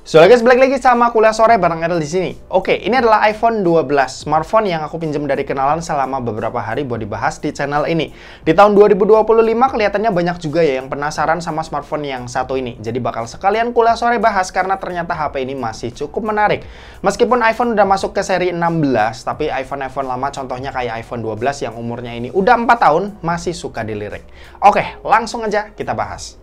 So guys, balik lagi sama Kuliah Sore bareng Errol di sini. Oke, ini adalah iPhone 12, smartphone yang aku pinjam dari kenalan selama beberapa hari buat dibahas di channel ini. Di tahun 2025 kelihatannya banyak juga ya yang penasaran sama smartphone yang satu ini. Jadi bakal sekalian Kuliah Sore bahas karena ternyata HP ini masih cukup menarik. Meskipun iPhone udah masuk ke seri 16, tapi iPhone lama contohnya kayak iPhone 12 yang umurnya ini udah 4 tahun masih suka dilirik. Oke, langsung aja kita bahas.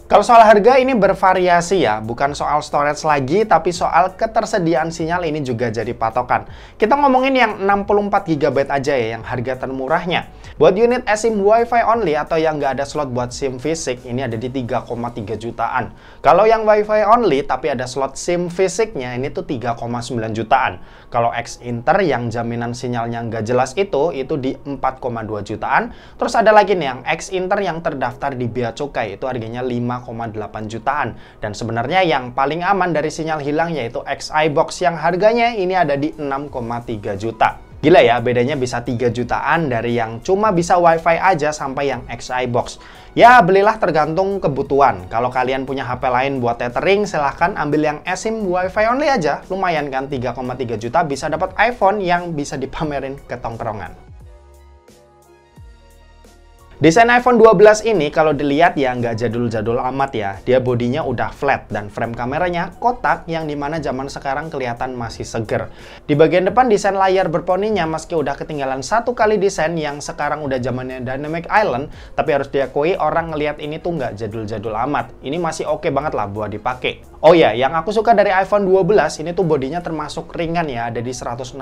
Kalau soal harga ini bervariasi ya, bukan soal storage lagi, tapi soal ketersediaan sinyal ini juga jadi patokan. Kita ngomongin yang 64 GB aja ya, yang harga termurahnya. Buat unit eSIM Wi-Fi only atau yang nggak ada slot buat SIM fisik, ini ada di 3,3 jutaan. Kalau yang Wi-Fi only tapi ada slot SIM fisiknya, ini tuh 3,9 jutaan. Kalau X-Inter yang jaminan sinyalnya nggak jelas itu di 4,2 jutaan. Terus ada lagi nih yang X-Inter yang terdaftar di Bea Cukai, itu harganya 5,8 jutaan. Dan sebenarnya yang paling aman dari sinyal hilang yaitu X-iBox yang harganya ini ada di 6,3 juta. Gila ya, bedanya bisa 3 jutaan dari yang cuma bisa Wi-Fi aja sampai yang X-iBox. Ya, belilah tergantung kebutuhan. Kalau kalian punya HP lain buat tethering, silahkan ambil yang eSIM Wi-Fi only aja. Lumayan kan, 3,3 juta bisa dapat iPhone yang bisa dipamerin ke tongkrongan. Desain iPhone 12 ini kalau dilihat ya nggak jadul-jadul amat ya. Dia bodinya udah flat dan frame kameranya kotak yang dimana zaman sekarang kelihatan masih seger. Di bagian depan desain layar berponinya meski udah ketinggalan satu kali desain yang sekarang udah zamannya Dynamic Island, tapi harus diakui orang ngelihat ini tuh nggak jadul-jadul amat. Ini masih oke banget lah buat dipakai. Oh ya, yang aku suka dari iPhone 12 ini tuh bodinya termasuk ringan ya, ada di 164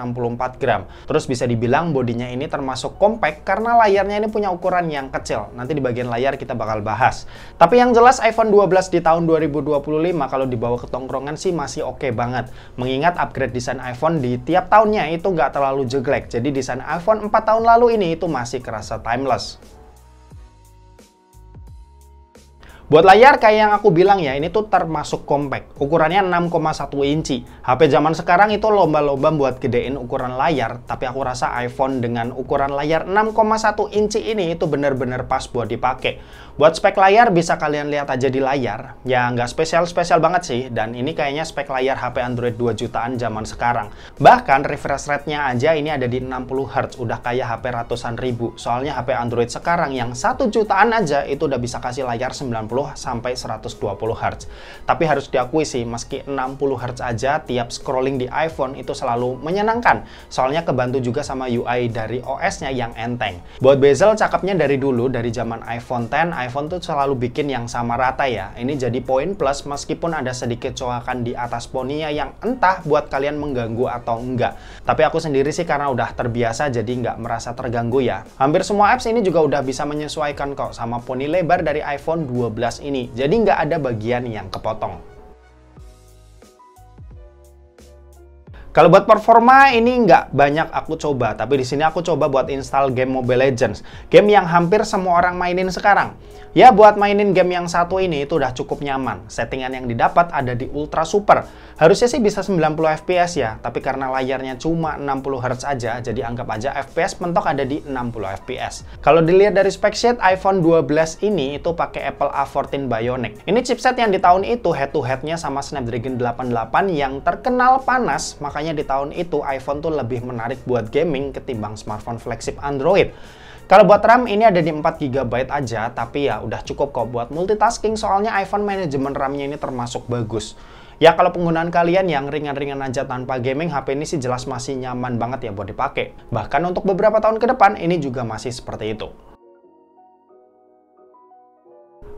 gram. Terus bisa dibilang bodinya ini termasuk compact karena layarnya ini punya ukuran yang kecil. Nanti di bagian layar kita bakal bahas. Tapi yang jelas iPhone 12 di tahun 2025 kalau dibawa ke tongkrongan sih masih oke banget. Mengingat upgrade desain iPhone di tiap tahunnya itu nggak terlalu jelek. Jadi desain iPhone 4 tahun lalu ini itu masih kerasa timeless. Buat layar kayak yang aku bilang ya, ini tuh termasuk compact. Ukurannya 6,1 inci. HP zaman sekarang itu lomba-lomba buat gedein ukuran layar, tapi aku rasa iPhone dengan ukuran layar 6,1 inci ini itu bener-bener pas buat dipakai. Buat spek layar bisa kalian lihat aja di layar. Ya nggak spesial-spesial banget sih, dan ini kayaknya spek layar HP Android 2 jutaan zaman sekarang. Bahkan refresh rate-nya aja ini ada di 60 Hz, udah kayak HP ratusan ribu. Soalnya HP Android sekarang yang 1 jutaan aja itu udah bisa kasih layar 90 sampai 120 Hz. Tapi harus diakui sih, meski 60 Hz aja, tiap scrolling di iPhone itu selalu menyenangkan. Soalnya kebantu juga sama UI dari OS-nya yang enteng. Buat bezel, cakepnya dari dulu, dari zaman iPhone X, iPhone tuh selalu bikin yang sama rata ya. Ini jadi poin plus meskipun ada sedikit coakan di atas poninya yang entah buat kalian mengganggu atau enggak. Tapi aku sendiri sih karena udah terbiasa jadi nggak merasa terganggu ya. Hampir semua apps ini juga udah bisa menyesuaikan kok sama poni lebar dari iPhone 12 ini. Jadi nggak ada bagian yang kepotong. Kalau buat performa ini nggak banyak aku coba, tapi di sini aku coba buat install game Mobile Legends, game yang hampir semua orang mainin sekarang. Ya buat mainin game yang satu ini itu udah cukup nyaman. Settingan yang didapat ada di Ultra Super. Harusnya sih bisa 90 fps ya, tapi karena layarnya cuma 60 Hz aja, jadi anggap aja FPS mentok ada di 60 fps. Kalau dilihat dari spek sheet, iPhone 12 ini itu pakai Apple A14 Bionic. Ini chipset yang di tahun itu head-to-headnya sama Snapdragon 88 yang terkenal panas, makanya di tahun itu iPhone tuh lebih menarik buat gaming ketimbang smartphone flagship Android. Kalau buat RAM ini ada di 4 GB aja, tapi ya udah cukup kok buat multitasking soalnya iPhone manajemen RAM-nya ini termasuk bagus. Ya kalau penggunaan kalian yang ringan-ringan aja tanpa gaming, HP ini sih jelas masih nyaman banget ya buat dipakai. Bahkan untuk beberapa tahun ke depan ini juga masih seperti itu.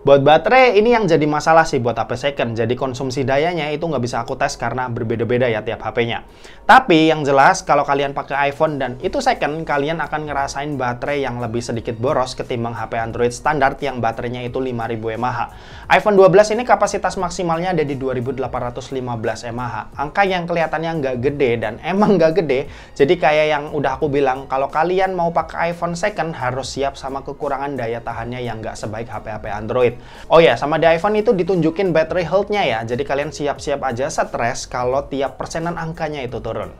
Buat baterai, ini yang jadi masalah sih buat HP second. Jadi konsumsi dayanya itu nggak bisa aku tes karena berbeda-beda ya tiap HP-nya. Tapi yang jelas, kalau kalian pakai iPhone dan itu second, kalian akan ngerasain baterai yang lebih sedikit boros ketimbang HP Android standar yang baterainya itu 5000 mAh. iPhone 12 ini kapasitas maksimalnya ada di 2815 mAh. Angka yang kelihatannya nggak gede dan emang nggak gede. Jadi kayak yang udah aku bilang, kalau kalian mau pakai iPhone second, harus siap sama kekurangan daya tahannya yang nggak sebaik HP-HP Android. Oh ya, sama di iPhone itu ditunjukin battery health-nya ya. Jadi kalian siap-siap aja stres kalau tiap persenan angkanya itu turun.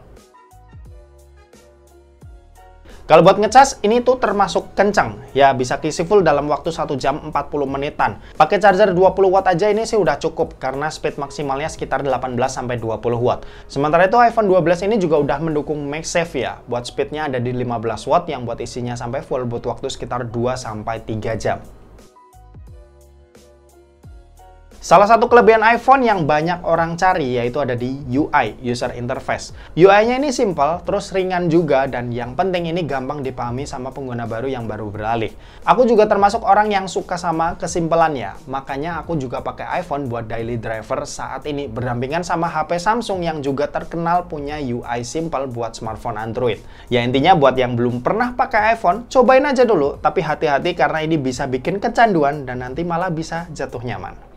Kalau buat ngecas, ini tuh termasuk kencang. Ya, bisa isi full dalam waktu 1 jam 40 menitan. Pakai charger 20 watt aja ini sih udah cukup, karena speed maksimalnya sekitar 18-20 watt. Sementara itu iPhone 12 ini juga udah mendukung MagSafe ya. Buat speednya ada di 15 watt yang buat isinya sampai full butuh waktu sekitar 2-3 jam. Salah satu kelebihan iPhone yang banyak orang cari yaitu ada di UI, User Interface. UI-nya ini simple, terus ringan juga, dan yang penting ini gampang dipahami sama pengguna baru yang baru beralih. Aku juga termasuk orang yang suka sama kesimpelannya, makanya aku juga pakai iPhone buat daily driver saat ini, berdampingan sama HP Samsung yang juga terkenal punya UI simple buat smartphone Android. Ya intinya buat yang belum pernah pakai iPhone, cobain aja dulu, tapi hati-hati karena ini bisa bikin kecanduan dan nanti malah bisa jatuh nyaman.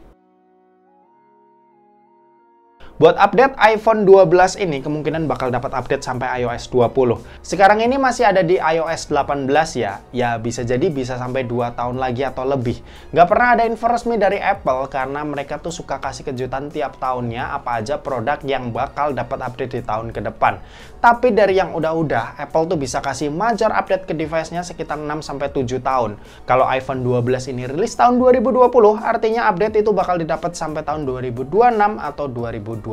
Buat update iPhone 12 ini kemungkinan bakal dapat update sampai iOS 20. Sekarang ini masih ada di iOS 18 ya. Ya bisa jadi bisa sampai 2 tahun lagi atau lebih. Nggak pernah ada info resmi dari Apple karena mereka tuh suka kasih kejutan tiap tahunnya apa aja produk yang bakal dapat update di tahun ke depan. Tapi dari yang udah-udah, Apple tuh bisa kasih major update ke device-nya sekitar 6-7 tahun. Kalau iPhone 12 ini rilis tahun 2020, artinya update itu bakal didapat sampai tahun 2026 atau 2027.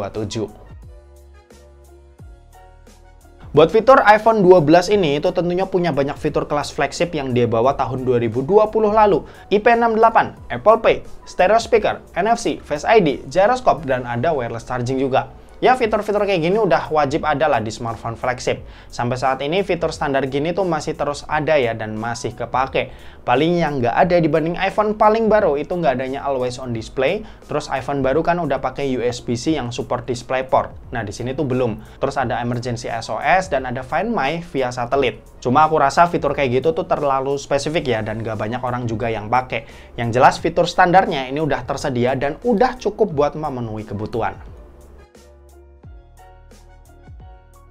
Buat fitur iPhone 12 ini itu tentunya punya banyak fitur kelas flagship yang dia bawa tahun 2020 lalu. IP68, Apple Pay, stereo speaker, NFC, Face ID, gyroscope, dan ada wireless charging juga. Ya, fitur-fitur kayak gini udah wajib ada lah di smartphone flagship. Sampai saat ini fitur standar gini tuh masih terus ada ya dan masih kepake. Paling yang nggak ada dibanding iPhone paling baru itu nggak adanya always on display. Terus iPhone baru kan udah pakai USB-C yang support DisplayPort. Nah, di sini tuh belum. Terus ada emergency SOS dan ada Find My via satelit. Cuma aku rasa fitur kayak gitu tuh terlalu spesifik ya dan nggak banyak orang juga yang pakai. Yang jelas fitur standarnya ini udah tersedia dan udah cukup buat memenuhi kebutuhan.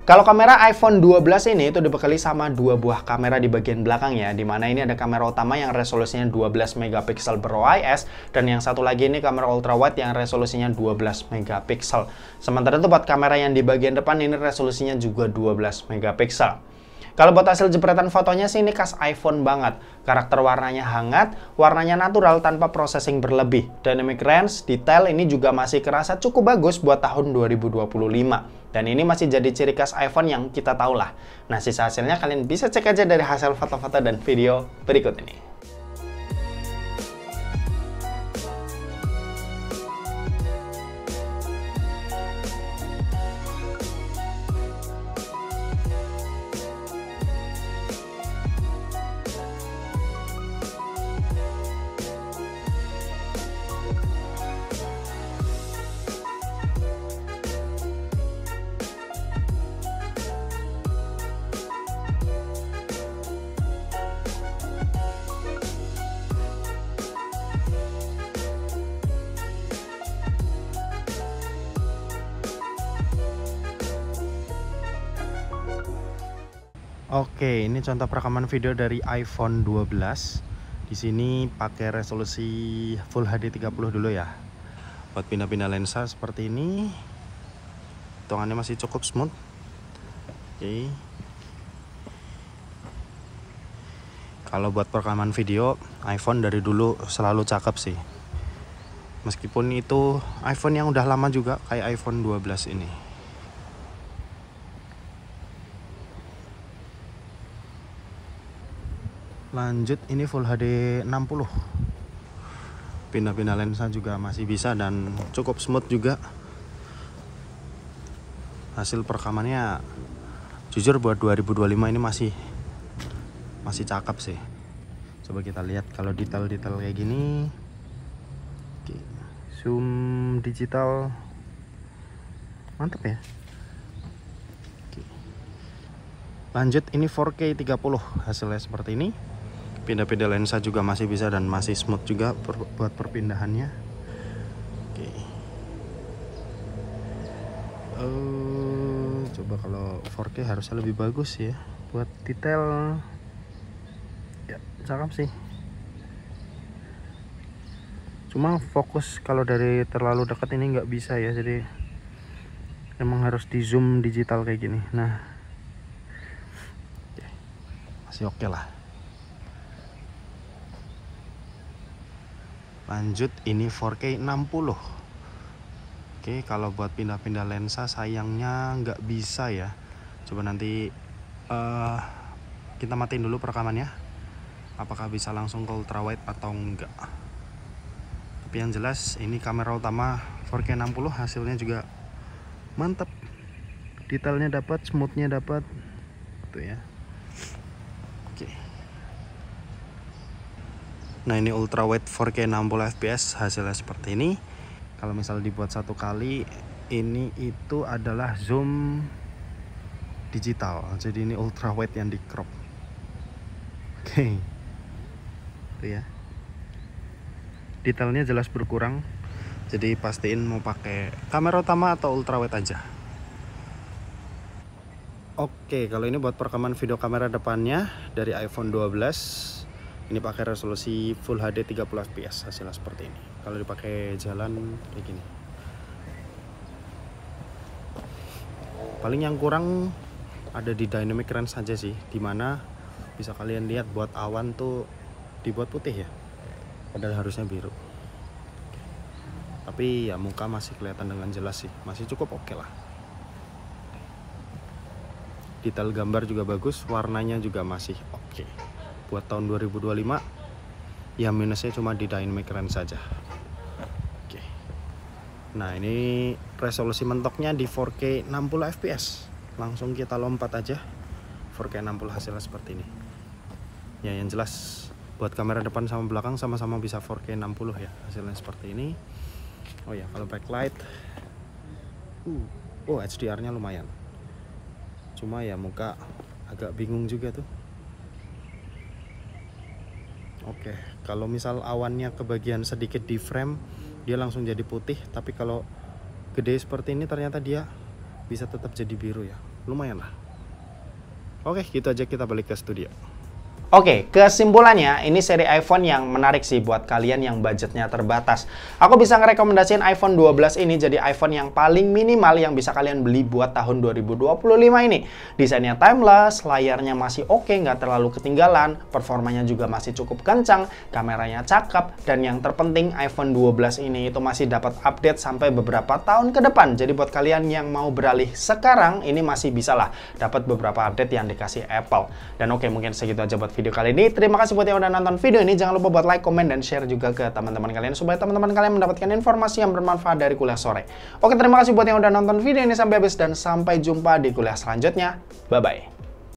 Kalau kamera iPhone 12 ini itu dibekali sama 2 buah kamera di bagian belakangnya, di mana ini ada kamera utama yang resolusinya 12 megapiksel ber-OIS, dan yang satu lagi ini kamera ultrawide yang resolusinya 12 megapiksel. Sementara itu buat kamera yang di bagian depan ini resolusinya juga 12 megapiksel. Kalau buat hasil jepretan fotonya sih ini khas iPhone banget. Karakter warnanya hangat, warnanya natural tanpa processing berlebih. Dynamic range, detail ini juga masih kerasa cukup bagus buat tahun 2025. Dan ini masih jadi ciri khas iPhone yang kita tahu lah. Nah, sisa hasilnya kalian bisa cek aja dari hasil foto-foto dan video berikut ini. Oke, ini contoh perekaman video dari iPhone 12. Di sini pakai resolusi Full HD 30 dulu ya. Buat pindah-pindah lensa seperti ini. Hitungannya masih cukup smooth. Oke. Kalau buat perekaman video, iPhone dari dulu selalu cakep sih. Meskipun itu iPhone yang udah lama juga kayak iPhone 12 ini. Lanjut, ini Full HD 60. Pindah-pindah lensa juga masih bisa dan cukup smooth juga. Hasil perekamannya jujur buat 2025 ini masih cakep sih. Coba kita lihat kalau detail-detail kayak gini. Oke, zoom digital mantep ya. Oke. Lanjut, ini 4K 30 hasilnya seperti ini. Pindah-pindah lensa juga masih bisa dan masih smooth juga buat perpindahannya. Oke. Coba kalau 4K harusnya lebih bagus ya. Buat detail ya cakep sih. Cuma fokus kalau dari terlalu dekat ini nggak bisa ya, jadi emang harus di zoom digital kayak gini. Nah, Masih oke lah. Lanjut, ini 4K 60. Oke, kalau buat pindah-pindah lensa sayangnya nggak bisa ya. Coba nanti kita matiin dulu perekamannya. Apakah bisa langsung ke ultrawide atau enggak. Tapi yang jelas ini kamera utama 4K 60, hasilnya juga mantap. Detailnya dapat, smoothnya dapat. Tuh ya. Oke. Nah, ini ultrawide 4K 60 fps, hasilnya seperti ini. Kalau misal dibuat satu kali, ini itu adalah zoom digital. Jadi ini ultrawide yang di crop. Oke. Tuh ya. Detailnya jelas berkurang. Jadi pastiin mau pakai kamera utama atau ultrawide aja. Oke, kalau ini buat perekaman video kamera depannya dari iPhone 12. Ini pakai resolusi Full HD 30 fps, hasilnya seperti ini. Kalau dipakai jalan kayak gini. Paling yang kurang ada di dynamic range saja sih, dimana bisa kalian lihat buat awan tuh dibuat putih ya, padahal harusnya biru. Tapi ya muka masih kelihatan dengan jelas sih, masih cukup oke lah. Detail gambar juga bagus, warnanya juga masih oke. Buat tahun 2025 ya minusnya cuma di dynamic range saja. Oke. Nah, ini resolusi mentoknya di 4K 60 fps. Langsung kita lompat aja. 4K 60 hasilnya seperti ini. Ya, yang jelas buat kamera depan sama belakang sama-sama bisa 4K 60 ya. Hasilnya seperti ini. Oh ya, kalau backlight HDR-nya lumayan. Cuma ya muka agak bingung juga tuh. Oke, kalau misal awannya kebagian sedikit di frame, dia langsung jadi putih. Tapi kalau gede seperti ini ternyata dia bisa tetap jadi biru ya. Lumayan lah. Oke, gitu aja, kita balik ke studio. Oke, kesimpulannya ini seri iPhone yang menarik sih buat kalian yang budgetnya terbatas. Aku bisa ngerekomendasiin iPhone 12 ini jadi iPhone yang paling minimal yang bisa kalian beli buat tahun 2025 ini. Desainnya timeless, layarnya masih oke, nggak terlalu ketinggalan, performanya juga masih cukup kencang, kameranya cakep, dan yang terpenting iPhone 12 ini itu masih dapat update sampai beberapa tahun ke depan. Jadi buat kalian yang mau beralih sekarang, ini masih bisa lah dapat beberapa update yang dikasih Apple. Dan oke, mungkin segitu aja buat video kali ini. Terima kasih buat yang udah nonton video ini. Jangan lupa buat like, komen, dan share juga ke teman-teman kalian supaya teman-teman kalian mendapatkan informasi yang bermanfaat dari kuliah sore. Oke, terima kasih buat yang udah nonton video ini sampai habis dan sampai jumpa di kuliah selanjutnya. Bye-bye.